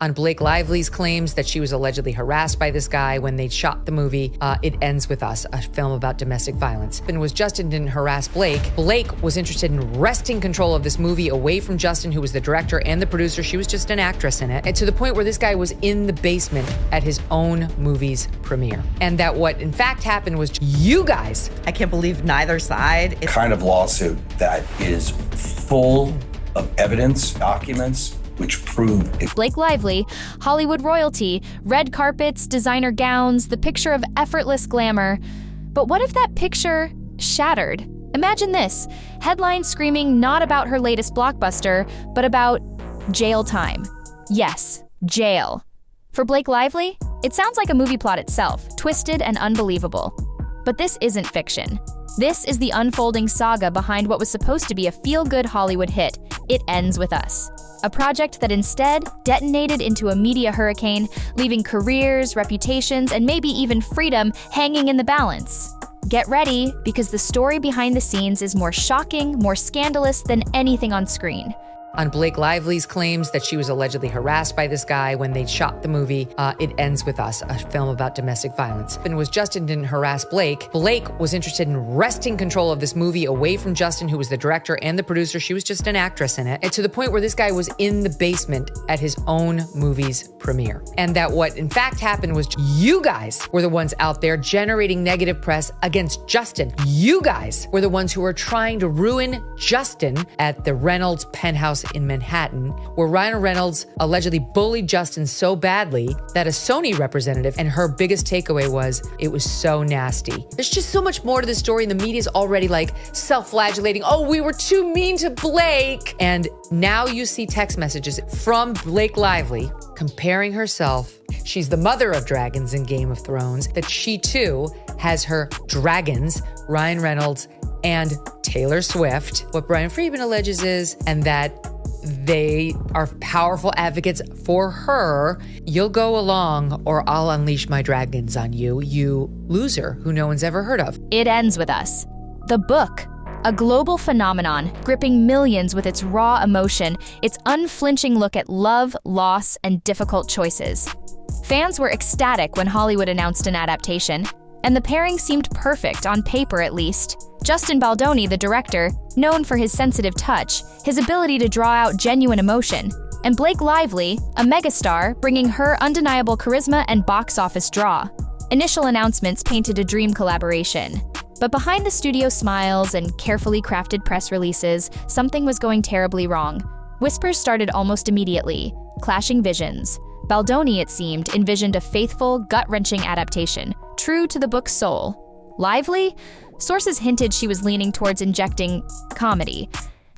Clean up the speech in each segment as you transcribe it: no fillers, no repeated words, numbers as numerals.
On Blake Lively's claims that she was allegedly harassed by this guy when they shot the movie, It Ends With Us, a film about domestic violence. And was Justin didn't harass Blake. Blake was interested in wresting control of this movie away from Justin, who was the director and the producer. She was just an actress in it. And to the point where this guy was in the basement at his own movie's premiere. And that what in fact happened was you guys. I can't believe neither side. The kind of lawsuit that is full of evidence, documents, which prove it. Blake Lively, Hollywood royalty, red carpets, designer gowns, the picture of effortless glamour. But what if that picture shattered? Imagine this, headlines screaming not about her latest blockbuster, but about jail time. Yes, jail. For Blake Lively, it sounds like a movie plot itself, twisted and unbelievable. But this isn't fiction. This is the unfolding saga behind what was supposed to be a feel-good Hollywood hit, It Ends With Us. A project that instead detonated into a media hurricane, leaving careers, reputations, and maybe even freedom hanging in the balance. Get ready, because the story behind the scenes is more shocking, more scandalous than anything on screen. On Blake Lively's claims that she was allegedly harassed by this guy when they shot the movie, It Ends With Us, a film about domestic violence. And was Justin didn't harass Blake. Blake was interested in wresting control of this movie away from Justin, who was the director and the producer. She was just an actress in it. And to the point where this guy was in the basement at his own movie's premiere. And that what in fact happened was you guys were the ones out there generating negative press against Justin. You guys were the ones who were trying to ruin Justin at the Reynolds penthouse in Manhattan, where Ryan Reynolds allegedly bullied Justin so badly that a Sony representative, and her biggest takeaway was, it was so nasty. There's just so much more to the story, and the media's already like self-flagellating. Oh, we were too mean to Blake. And now you see text messages from Blake Lively comparing herself. She's the mother of dragons in Game of Thrones, that she too has her dragons, Ryan Reynolds and Taylor Swift. What Brian Friedman alleges is, and that they are powerful advocates for her. You'll go along or I'll unleash my dragons on you, you loser who no one's ever heard of. It Ends With Us. The book, a global phenomenon gripping millions with its raw emotion, its unflinching look at love, loss, and difficult choices. Fans were ecstatic when Hollywood announced an adaptation, and the pairing seemed perfect, on paper at least. Justin Baldoni, the director, known for his sensitive touch, his ability to draw out genuine emotion, and Blake Lively, a megastar, bringing her undeniable charisma and box office draw. Initial announcements painted a dream collaboration. But behind the studio smiles and carefully crafted press releases, something was going terribly wrong. Whispers started almost immediately, clashing visions. Baldoni, it seemed, envisioned a faithful, gut-wrenching adaptation, true to the book's soul. Lively? Sources hinted she was leaning towards injecting comedy.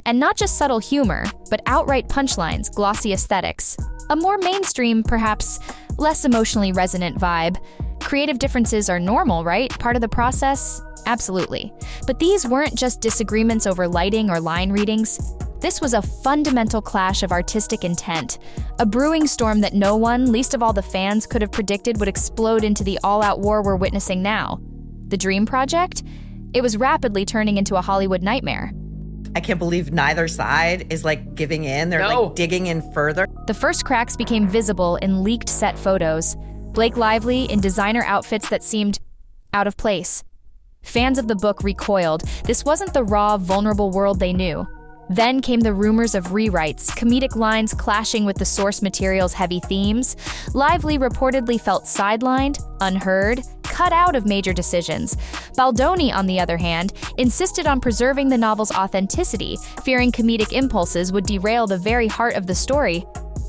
And not just subtle humor, but outright punchlines, glossy aesthetics. A more mainstream, perhaps less emotionally resonant vibe. Creative differences are normal, right? Part of the process? Absolutely. But these weren't just disagreements over lighting or line readings. This was a fundamental clash of artistic intent, a brewing storm that no one, least of all the fans, could have predicted would explode into the all-out war we're witnessing now. The Dream Project? It was rapidly turning into a Hollywood nightmare. I can't believe neither side is like giving in. They're like digging in further. The first cracks became visible in leaked set photos. Blake Lively in designer outfits that seemed out of place. Fans of the book recoiled. This wasn't the raw, vulnerable world they knew. Then came the rumors of rewrites, comedic lines clashing with the source material's heavy themes. Lively reportedly felt sidelined, unheard, cut out of major decisions. Baldoni, on the other hand, insisted on preserving the novel's authenticity, fearing comedic impulses would derail the very heart of the story.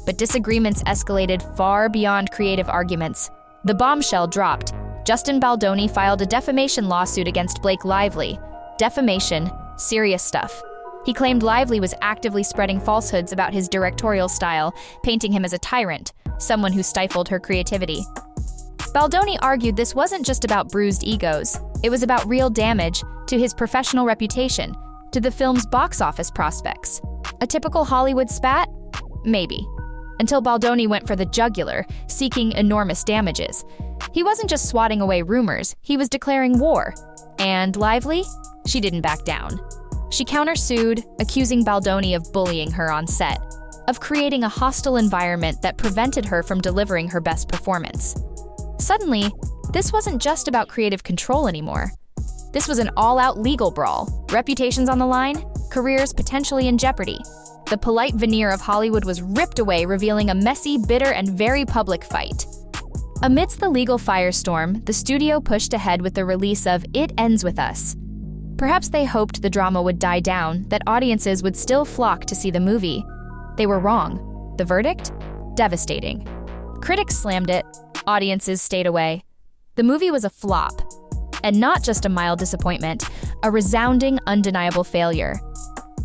But disagreements escalated far beyond creative arguments. The bombshell dropped. Justin Baldoni filed a defamation lawsuit against Blake Lively. Defamation, serious stuff. He claimed Lively was actively spreading falsehoods about his directorial style, painting him as a tyrant, someone who stifled her creativity. Baldoni argued this wasn't just about bruised egos. It was about real damage to his professional reputation, to the film's box office prospects. A typical Hollywood spat? Maybe. Until Baldoni went for the jugular, seeking enormous damages. He wasn't just swatting away rumors, he was declaring war. And Lively? She didn't back down. She countersued, accusing Baldoni of bullying her on set. of creating a hostile environment that prevented her from delivering her best performance. Suddenly, this wasn't just about creative control anymore. This was an all-out legal brawl, reputations on the line, careers potentially in jeopardy. The polite veneer of Hollywood was ripped away, revealing a messy, bitter, and very public fight. Amidst the legal firestorm, the studio pushed ahead with the release of It Ends With Us. Perhaps they hoped the drama would die down, that audiences would still flock to see the movie. They were wrong. The verdict? Devastating. Critics slammed it, audiences stayed away. The movie was a flop. And not just a mild disappointment, a resounding, undeniable failure.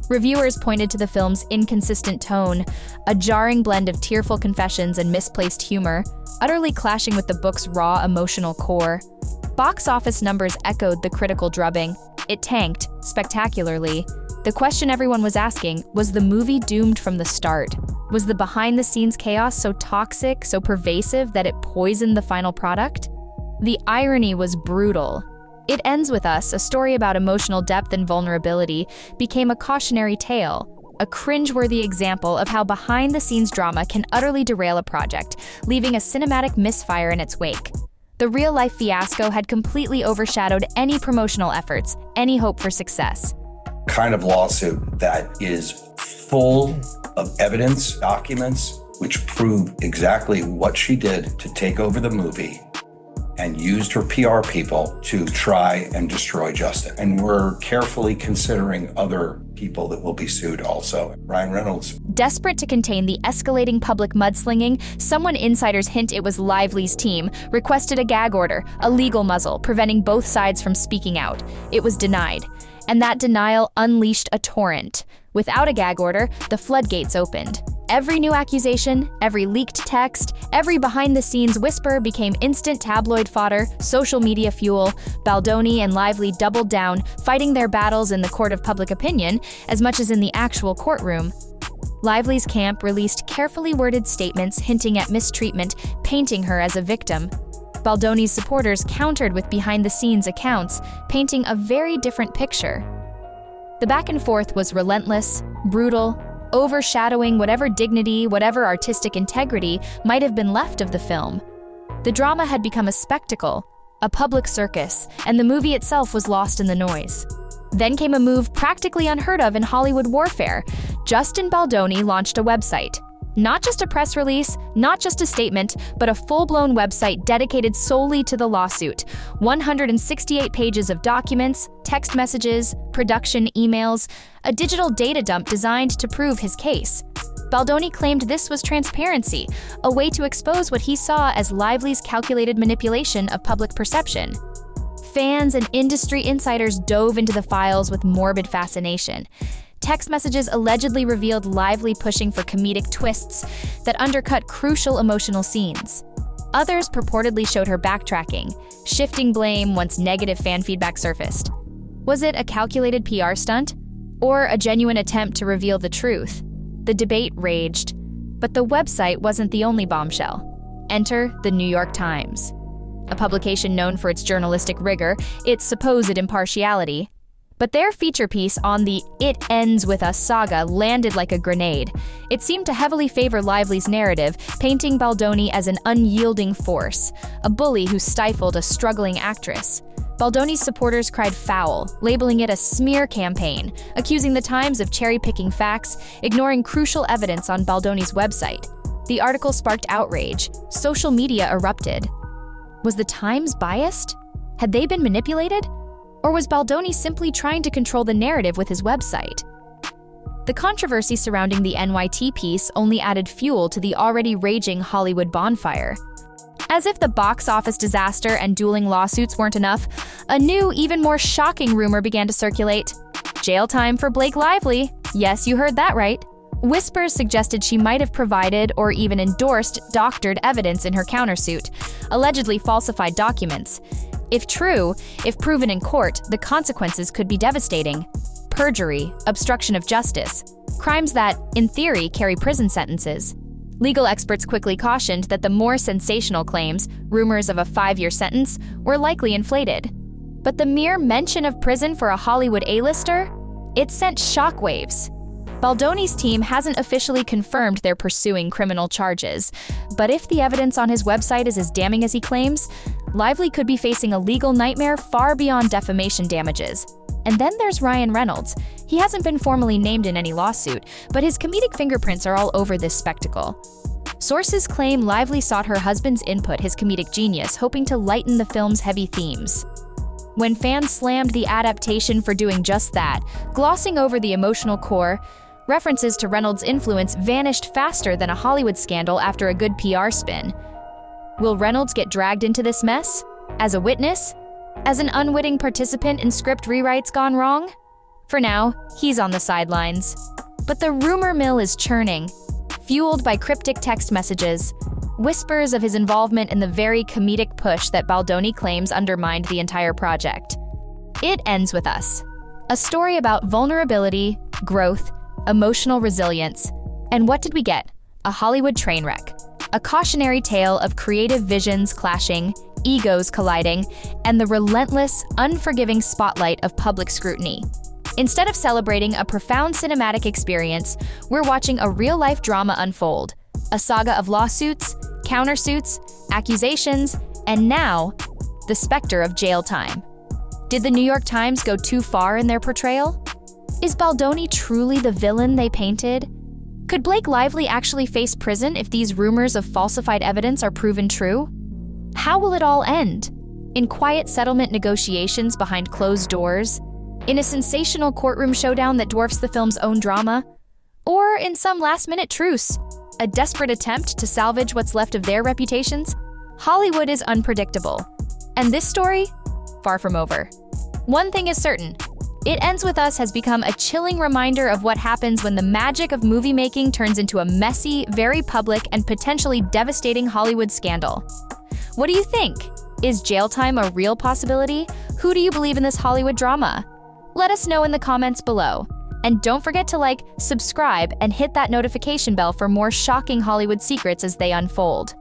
Reviewers pointed to the film's inconsistent tone, a jarring blend of tearful confessions and misplaced humor, utterly clashing with the book's raw emotional core. Box office numbers echoed the critical drubbing. It tanked, spectacularly. The question everyone was asking, was the movie doomed from the start? Was the behind-the-scenes chaos so toxic, so pervasive that it poisoned the final product? The irony was brutal. It Ends With Us, a story about emotional depth and vulnerability, became a cautionary tale, a cringeworthy example of how behind-the-scenes drama can utterly derail a project, leaving a cinematic misfire in its wake. The real-life fiasco had completely overshadowed any promotional efforts, any hope for success. Kind of lawsuit that is full of evidence, documents, which prove exactly what she did to take over the movie and used her PR people to try and destroy Justin. And we're carefully considering other people that will be sued also. Ryan Reynolds. Desperate to contain the escalating public mudslinging, someone insiders hint it was Lively's team requested a gag order, a legal muzzle, preventing both sides from speaking out. It was denied. And that denial unleashed a torrent. Without a gag order, the floodgates opened. Every new accusation, every leaked text, every behind-the-scenes whisper became instant tabloid fodder, social media fuel. Baldoni and Lively doubled down, fighting their battles in the court of public opinion as much as in the actual courtroom. Lively's camp released carefully worded statements hinting at mistreatment, painting her as a victim. Baldoni's supporters countered with behind-the-scenes accounts, painting a very different picture. The back and forth was relentless, brutal, overshadowing whatever dignity, whatever artistic integrity might have been left of the film. The drama had become a spectacle, a public circus, and the movie itself was lost in the noise. Then came a move practically unheard of in Hollywood warfare. Justin Baldoni launched a website. Not just a press release, not just a statement, but a full-blown website dedicated solely to the lawsuit. 168 pages of documents, text messages, production emails, a digital data dump designed to prove his case. Baldoni claimed this was transparency, a way to expose what he saw as Lively's calculated manipulation of public perception. Fans and industry insiders dove into the files with morbid fascination. Text messages allegedly revealed Lively pushing for comedic twists that undercut crucial emotional scenes. Others purportedly showed her backtracking, shifting blame once negative fan feedback surfaced. Was it a calculated PR stunt? Or a genuine attempt to reveal the truth? The debate raged, but the website wasn't the only bombshell. Enter the New York Times. A publication known for its journalistic rigor, its supposed impartiality. But their feature piece on the It Ends With Us saga landed like a grenade. It seemed to heavily favor Lively's narrative, painting Baldoni as an unyielding force, a bully who stifled a struggling actress. Baldoni's supporters cried foul, labeling it a smear campaign, accusing the Times of cherry-picking facts, ignoring crucial evidence on Baldoni's website. The article sparked outrage. Social media erupted. Was the Times biased? Had they been manipulated? Or was Baldoni simply trying to control the narrative with his website? The controversy surrounding the NYT piece only added fuel to the already raging Hollywood bonfire. As if the box office disaster and dueling lawsuits weren't enough, a new, even more shocking rumor began to circulate. Jail time for Blake Lively. Yes, you heard that right. Whispers suggested she might have provided or even endorsed doctored evidence in her countersuit, allegedly falsified documents. If true, if proven in court, the consequences could be devastating. Perjury, obstruction of justice, crimes that, in theory, carry prison sentences. Legal experts quickly cautioned that the more sensational claims, rumors of a 5-year sentence, were likely inflated. But the mere mention of prison for a Hollywood A-lister? It sent shockwaves. Baldoni's team hasn't officially confirmed they're pursuing criminal charges, but if the evidence on his website is as damning as he claims, Lively could be facing a legal nightmare far beyond defamation damages. And then there's Ryan Reynolds. He hasn't been formally named in any lawsuit, but his comedic fingerprints are all over this spectacle. Sources claim Lively sought her husband's input, his comedic genius, hoping to lighten the film's heavy themes. When fans slammed the adaptation for doing just that, glossing over the emotional core, references to Reynolds' influence vanished faster than a Hollywood scandal after a good PR spin. Will Reynolds get dragged into this mess? As a witness? As an unwitting participant in script rewrites gone wrong? For now, he's on the sidelines. But the rumor mill is churning, fueled by cryptic text messages, whispers of his involvement in the very comedic push that Baldoni claims undermined the entire project. It ends with us. A story about vulnerability, growth, emotional resilience. And what did we get? A Hollywood train wreck. A cautionary tale of creative visions clashing, egos colliding, and the relentless, unforgiving spotlight of public scrutiny. Instead of celebrating a profound cinematic experience, we're watching a real-life drama unfold. A saga of lawsuits, countersuits, accusations, and now, the specter of jail time. Did the New York Times go too far in their portrayal? Is Baldoni truly the villain they painted? Could Blake Lively actually face prison if these rumors of falsified evidence are proven true? How will it all end? In quiet settlement negotiations behind closed doors? In a sensational courtroom showdown that dwarfs the film's own drama? Or in some last-minute truce? A desperate attempt to salvage what's left of their reputations? Hollywood is unpredictable. And this story? Far from over. One thing is certain. It Ends With Us has become a chilling reminder of what happens when the magic of movie making turns into a messy, very public, and potentially devastating Hollywood scandal. What do you think? Is jail time a real possibility? Who do you believe in this Hollywood drama? Let us know in the comments below. And don't forget to like, subscribe, and hit that notification bell for more shocking Hollywood secrets as they unfold.